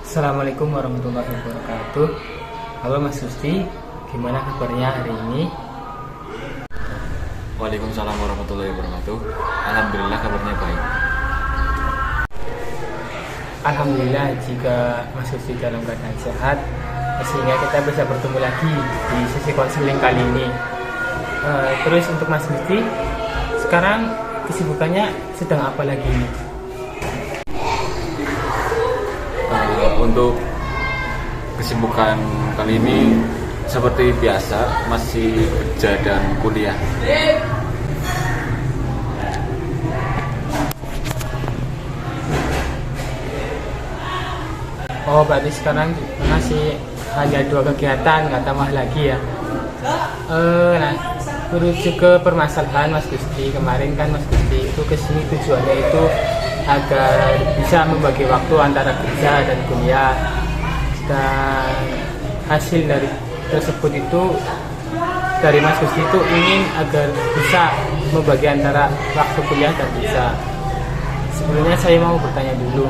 Assalamualaikum warahmatullahi wabarakatuh. Halo Mas Susti, gimana kabarnya hari ini? Waalaikumsalam warahmatullahi wabarakatuh. Alhamdulillah kabarnya baik. Alhamdulillah jika Mas Susti dalam keadaan sehat, sehingga kita bisa bertemu lagi di sesi konseling kali ini. Terus untuk Mas Susti, sekarang kesibukannya sedang apa lagi nih? Untuk kesibukan kali ini seperti biasa masih kerja dan kuliah. Oh, berarti sekarang masih hanya 2 kegiatan, nggak tambah lagi ya? Nah, merujuk ke permasalahan Mas Gusti, kemarin kan Mas Gusti itu kesini tujuannya itu agar bisa membagi waktu antara kerja dan kuliah, dan hasil dari tersebut itu dari Mas Gusti itu ingin agar bisa membagi antara waktu kuliah dan kerja. Sebelumnya saya mau bertanya dulu,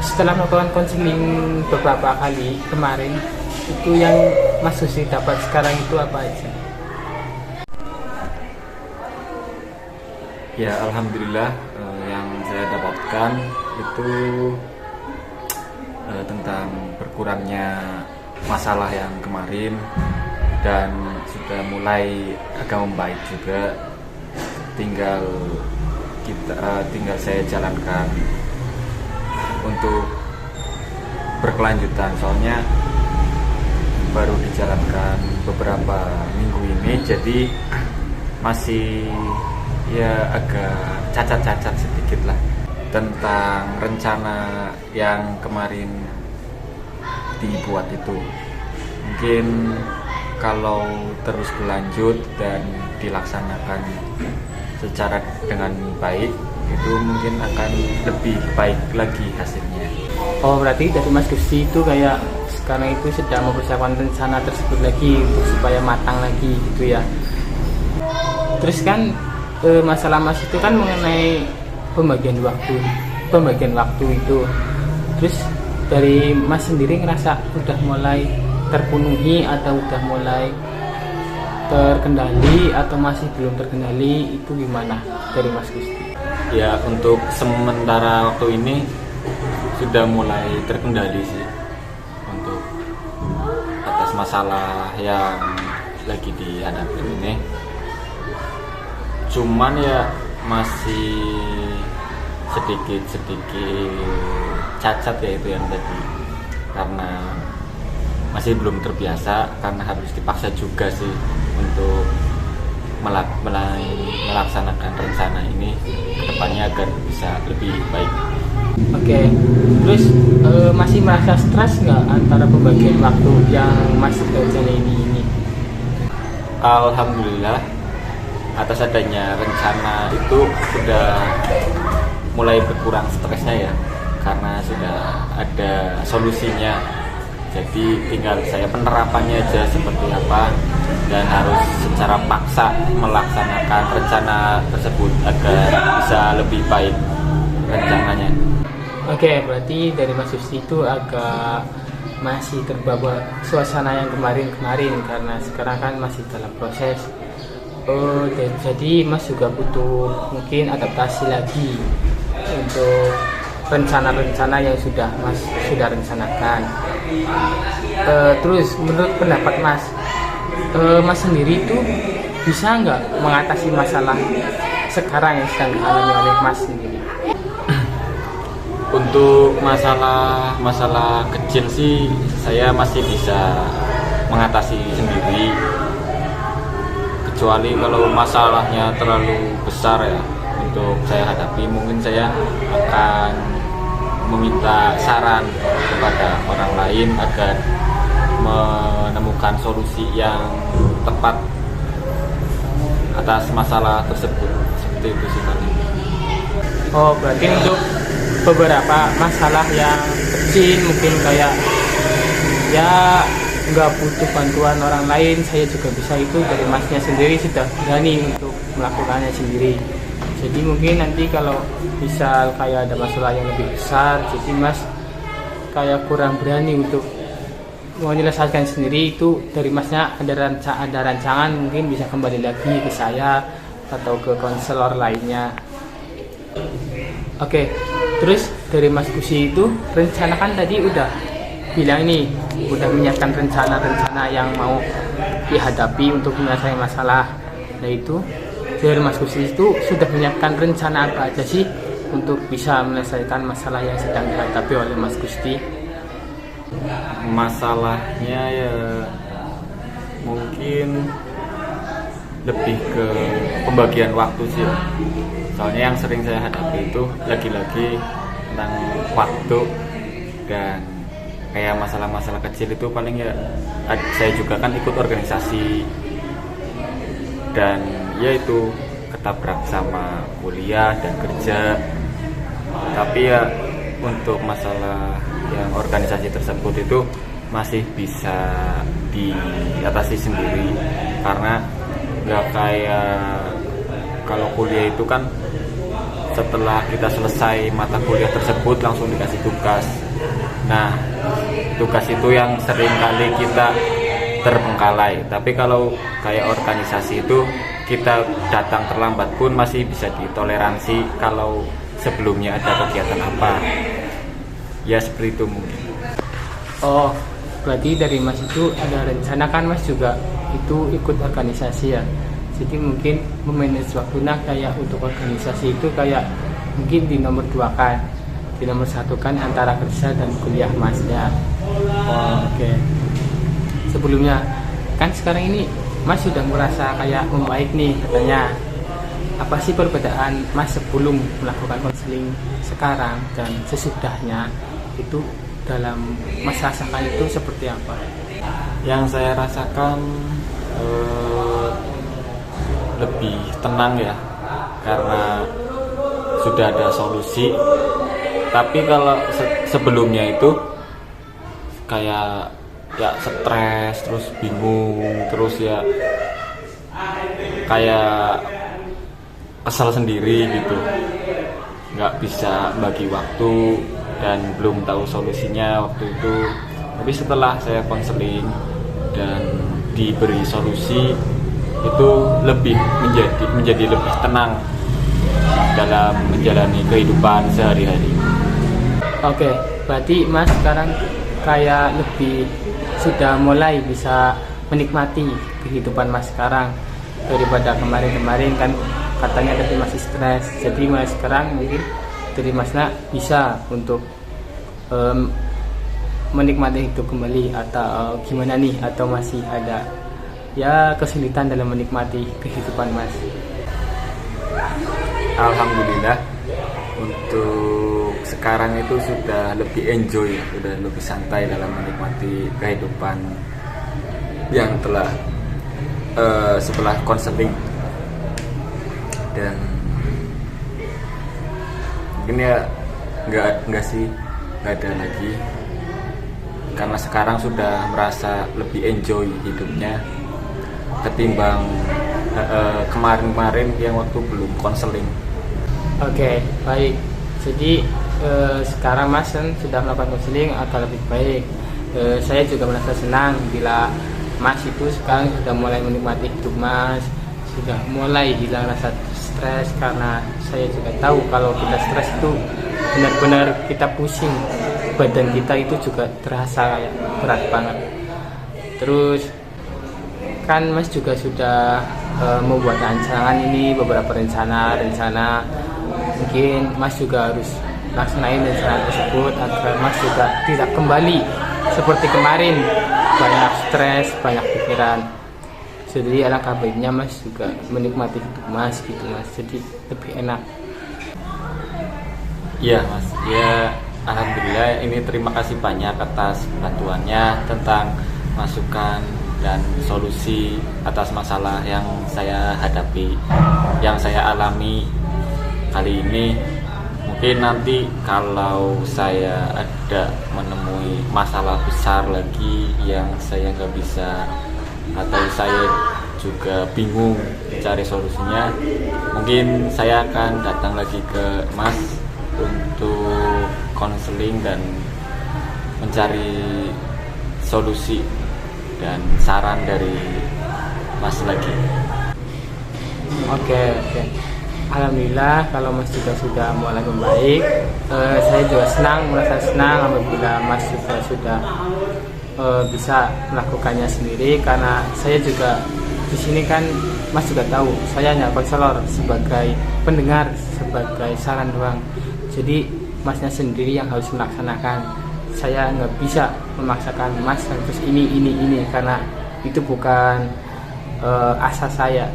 setelah melakukan konseling beberapa kali kemarin, itu yang Mas Gusti dapat sekarang itu apa aja? Ya, alhamdulillah yang saya dapatkan itu tentang berkurangnya masalah yang kemarin dan sudah mulai agak membaik juga. Tinggal saya jalankan untuk berkelanjutan, soalnya baru dijalankan beberapa minggu ini, jadi masih ya agak cacat-cacat sedikit lah tentang rencana yang kemarin dibuat itu. Mungkin kalau terus berlanjut dan dilaksanakan secara dengan baik, itu mungkin akan lebih baik lagi hasilnya. Oh, berarti dari Mas Gusti itu kayak sekarang itu sedang mempersiapkan rencana tersebut lagi untuk supaya matang lagi gitu ya. Terus kan masalah Mas itu kan mengenai pembagian waktu itu. Terus dari Mas sendiri ngerasa udah mulai terpenuhi atau udah mulai terkendali atau masih belum terkendali, itu gimana dari Mas Gusti? Ya, untuk sementara waktu ini sudah mulai terkendali sih untuk atas masalah yang lagi dihadapi ini. Cuman ya masih sedikit cacat ya itu yang tadi, karena masih belum terbiasa, karena harus dipaksa juga sih untuk melaksanakan rencana ini ke depannya agar bisa lebih baik. Oke, terus masih merasa stres nggak antara pembagian waktu yang Mas kerjain ini? Alhamdulillah atas adanya rencana itu sudah mulai berkurang stresnya ya, karena sudah ada solusinya. Jadi tinggal saya penerapannya aja seperti apa, dan harus secara paksa melaksanakan rencana tersebut agar bisa lebih baik rencananya. Oke, berarti dari Mas Susti itu agak masih terbawa suasana yang kemarin karena sekarang kan masih dalam proses. Oh, jadi Mas juga butuh mungkin adaptasi lagi untuk rencana-rencana yang sudah Mas rencanakan. Terus menurut pendapat Mas, Mas sendiri itu bisa nggak mengatasi masalah sekarang yang sedang dialami oleh Mas sendiri? Untuk masalah kecil sih saya masih bisa mengatasi sendiri, kecuali kalau masalahnya terlalu besar ya untuk saya hadapi, mungkin saya akan meminta saran kepada orang lain agar menemukan solusi yang tepat atas masalah tersebut. Seperti itu sih tadi. Oh, berarti untuk beberapa masalah yang kecil mungkin kayak ya nggak butuh bantuan orang lain, saya juga bisa, itu dari Masnya sendiri sudah berani untuk melakukannya sendiri. Jadi mungkin nanti kalau misal kayak ada masalah yang lebih besar, jadi Mas kayak kurang berani untuk menyelesaikan sendiri, itu dari Masnya ada rancangan mungkin bisa kembali lagi ke saya atau ke konselor lainnya. Oke, terus dari Mas Kusi itu rencana kan tadi udah bilang ini udah menyiapkan rencana-rencana yang mau dihadapi untuk menyelesaikan masalah. Nah itu dari Mas Kusi itu sudah menyiapkan rencana apa aja sih untuk bisa menyelesaikan masalah yang sedang dihadapi oleh Mas Gusti? Masalahnya ya mungkin lebih ke pembagian waktu sih ya. Soalnya yang sering saya hadapi itu lagi-lagi tentang waktu, dan kayak masalah-masalah kecil itu paling ya saya juga kan ikut organisasi, dan ya itu ketabrak sama kuliah dan kerja. Tapi ya untuk masalah yang organisasi tersebut itu masih bisa diatasi sendiri, karena nggak kayak kalau kuliah itu kan setelah kita selesai mata kuliah tersebut langsung dikasih tugas. Nah, tugas itu yang sering kali kita terbengkalai. Tapi kalau kayak organisasi itu kita datang terlambat pun masih bisa ditoleransi kalau sebelumnya ada kegiatan apa. Ya seperti itu mungkin. Oh, berarti dari Mas itu ada rencana kan Mas juga itu ikut organisasi ya. Jadi mungkin memanage waktunya kayak untuk organisasi itu kayak mungkin di nomor 2 kan. Di nomor 1 kan antara kerja dan kuliah Masnya. Oh, oke. Sebelumnya kan sekarang ini Mas sudah merasa kayak membaik nih katanya. Apa sih perbedaan Mas sebelum melakukan konseling sekarang dan sesudahnya itu dalam Mas rasakan itu seperti apa? Yang saya rasakan lebih tenang ya, karena sudah ada solusi. Tapi kalau sebelumnya itu kayak ya stres, terus bingung, terus ya kayak kesal sendiri gitu, nggak bisa bagi waktu dan belum tahu solusinya waktu itu. Tapi setelah saya konseling dan diberi solusi, itu lebih menjadi lebih tenang dalam menjalani kehidupan sehari-hari. Oke, berarti Mas sekarang kayak lebih sudah mulai bisa menikmati kehidupan Mas sekarang daripada kemarin-kemarin kan katanya tadi masih stres. Jadi Mas sekarang mungkin dari Masnya bisa untuk menikmati hidup kembali atau gimana nih, atau masih ada ya kesulitan dalam menikmati kehidupan Mas? Alhamdulillah untuk sekarang itu sudah lebih enjoy, sudah lebih santai dalam menikmati kehidupan yang telah setelah konseling. Dan mungkin ya nggak ada lagi, karena sekarang sudah merasa lebih enjoy hidupnya ketimbang kemarin-kemarin yang waktu belum konseling. Oke, baik. Jadi sekarang Mas kan sudah melakukan konseling agak lebih baik. Saya juga merasa senang bila Mas itu sekarang sudah mulai menikmati hidup Mas, sudah mulai hilang rasa stres, karena saya juga tahu kalau kita stres itu benar-benar kita pusing, badan kita itu juga terasa kayak berat banget. Terus kan Mas juga sudah membuat rancangan ini, beberapa rencana mungkin Mas juga harus laksanain rencana tersebut agar Mas juga tidak kembali seperti kemarin banyak stres, banyak pikiran. Jadi alangkah baiknya Mas juga menikmati hidup Mas gitu Mas, jadi lebih enak. Iya Mas, ya alhamdulillah, ini terima kasih banyak atas bantuannya tentang masukan dan solusi atas masalah yang saya hadapi, yang saya alami kali ini. Mungkin nanti kalau saya ada menemui masalah besar lagi yang saya nggak bisa, atau saya juga bingung cari solusinya, mungkin saya akan datang lagi ke Mas untuk konseling dan mencari solusi dan saran dari Mas lagi. Oke. Alhamdulillah kalau Mas juga sudah mulai membaik. Saya juga merasa senang apabila Mas juga sudah bisa melakukannya sendiri, karena saya juga di sini kan Mas juga tahu saya hanya konselor sebagai pendengar, sebagai saran doang. Jadi Masnya sendiri yang harus melaksanakan. Saya nggak bisa memaksakan Mas harus ini karena itu bukan asa saya.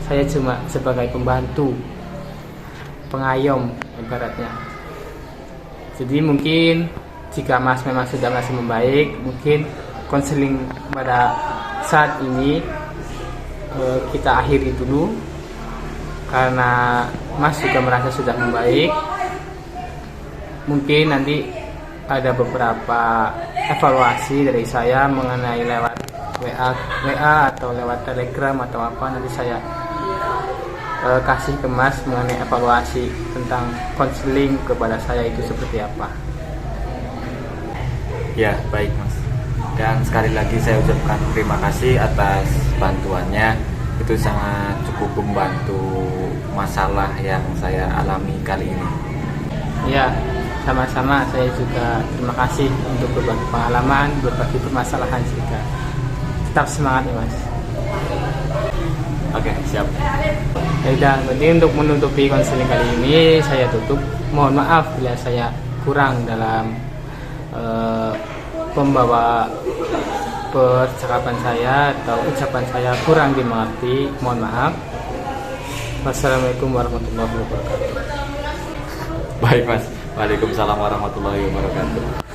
Saya cuma sebagai pembantu, pengayom ibaratnya. Jadi mungkin jika Mas memang sudah merasa membaik, mungkin konseling pada saat ini kita akhiri dulu, karena Mas juga merasa sudah membaik. Mungkin nanti ada beberapa evaluasi dari saya mengenai lewat WA atau lewat Telegram atau apa, nanti saya kasih ke Mas mengenai evaluasi tentang konseling kepada saya itu seperti apa. Ya, baik Mas. Dan sekali lagi saya ucapkan terima kasih atas bantuannya. Itu sangat cukup membantu masalah yang saya alami kali ini. Ya, sama-sama. Saya juga terima kasih untuk berbagi pengalaman, berbagi permasalahan juga. Tetap semangat ya Mas. Oke, siap. Dan berarti untuk menutupi konseling kali ini saya tutup. Mohon maaf bila saya kurang dalam membawa percakapan saya atau ucapan saya kurang dimengerti. Mohon maaf. Wassalamualaikum warahmatullahi wabarakatuh. Baik Mas. Waalaikumsalam warahmatullahi wabarakatuh.